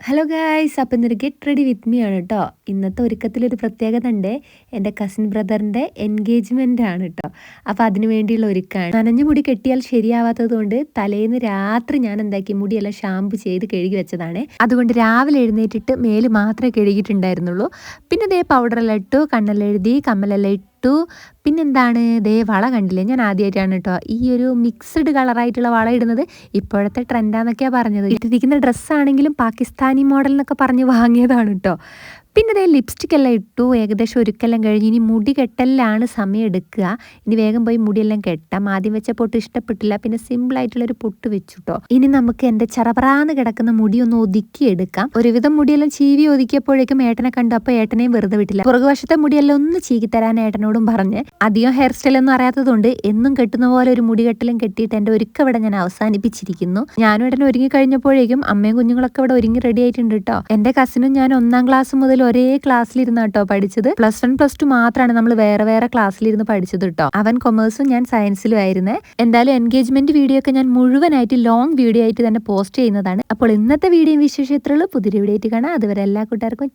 Hello guys, അപ്പം ഇന്നൊരു get ready with me ആണ് കേട്ടോ. ഇന്നത്തെ ഒരുക്കത്തിലൊരു പ്രത്യേകത ഉണ്ട്. എൻ്റെ കസിൻ ബ്രദറിൻ്റെ എൻഗേജ്മെൻ്റ് ആണ് കേട്ടോ. അപ്പോൾ അതിന് വേണ്ടിയുള്ള ഒരുക്കമാണ്. നനഞ്ഞ മുടി കെട്ടിയാൽ ശരിയാവാത്തത് കൊണ്ട് തലേന്ന് രാത്രി ഞാൻ എന്താക്കി മുടിയെല്ലാം ഷാമ്പു ചെയ്ത് കഴുകി വെച്ചതാണ്. അതുകൊണ്ട് രാവിലെ എഴുന്നേറ്റിട്ട് മേല് മാത്രമേ കഴുകിയിട്ടുണ്ടായിരുന്നുള്ളൂ. പിന്നെ ദേ പൗഡറെല്ലാം ഇട്ടു, കണ്ണെല്ലാം എഴുതി, കമ്മലെല്ലാം ഇട്ടു. പിന്നെന്താണ്, ദേ വള കണ്ടില്ലേ, ഞാൻ ആദ്യമായിട്ടാണ് കേട്ടോ ഈ ഒരു മിക്സ്ഡ് കളറായിട്ടുള്ള വള ഇടുന്നത്. ഇപ്പോഴത്തെ ട്രെൻഡാന്നൊക്കെയാണ് പറഞ്ഞത്. ഇട്ടിരിക്കുന്ന ഡ്രസ്സാണെങ്കിലും പാകിസ്ഥാനി മോഡൽ എന്നൊക്കെ പറഞ്ഞ് വാങ്ങിയതാണ് കേട്ടോ. പിന്നെ അതേ ലിപ്സ്റ്റിക് എല്ലാം ഇട്ടു. ഏകദേശം ഒരുക്കെല്ലാം കഴിഞ്ഞ് ഇനി മുടി കെട്ടലിലാണ് സമയം എടുക്കുക. ഇനി വേഗം പോയി മുടിയെല്ലാം കെട്ടാം. ആദ്യം വെച്ച പൊട്ട് ഇഷ്ടപ്പെട്ടില്ല, പിന്നെ സിമ്പിളായിട്ടുള്ളൊരു പൊട്ട് വെച്ചു കേട്ടോ. ഇനി നമുക്ക് എൻ്റെ ചറപറാന്ന് കിടക്കുന്ന മുടി ഒന്ന് ഒതുക്കിയെടുക്കാം. ഒരുവിധം മുടിയെല്ലാം ചീവി ഒതുക്കിയപ്പോഴേക്കും ഏട്ടനെ കണ്ടു. അപ്പോൾ ഏട്ടനെയും വെറുതെ വിട്ടില്ല. പുറകുവശത്തെ മുടിയെല്ലാം ഒന്ന് ചീകി തരാൻ ഏട്ടനോടും പറഞ്ഞ്. അധികം ഹെയർ സ്റ്റൈലൊന്നും അറിയാത്തതുകൊണ്ട് എന്നും കെട്ടുന്ന പോലെ ഒരു മുടി കെട്ടലും കെട്ടിയിട്ട് എൻ്റെ ഒരുക്കം ഇവിടെ ഞാൻ അവസാനിപ്പിച്ചിരിക്കുന്നു. ഞാനും ഏട്ടനും ഒരുങ്ങി കഴിഞ്ഞപ്പോഴേക്കും അമ്മയും കുഞ്ഞുങ്ങളൊക്കെ ഇവിടെ ഒരുങ്ങി റെഡി ആയിട്ടുണ്ട് കേട്ടോ. എൻ്റെ കസിനും ഞാൻ 1ാം ക്ലാസ് മുതൽ ഒരേ ക്ലാസ്സിലിരുന്ന് കേട്ടോ പഠിച്ചത്. +1 +2 മാത്രമാണ് നമ്മൾ വേറെ വേറെ ക്ലാസ്സിലിരുന്ന് പഠിച്ചത് കേട്ടോ. അവൻ കൊമേഴ്സും ഞാൻ സയൻസിലും ആയിരുന്നേ. എന്തായാലും എൻഗേജ്മെന്റ് വീഡിയോ ഒക്കെ ഞാൻ മുഴുവനായിട്ട് ലോങ് വീഡിയോ ആയിട്ട് തന്നെ പോസ്റ്റ് ചെയ്യുന്നതാണ്. അപ്പോൾ ഇന്നത്തെ വീഡിയോ വിശേഷത്തിലുള്ള പുതിയ വീഡിയോ ആയിട്ട് കാണാം. അതുവരെ എല്ലാ കൂട്ടുകാർക്കും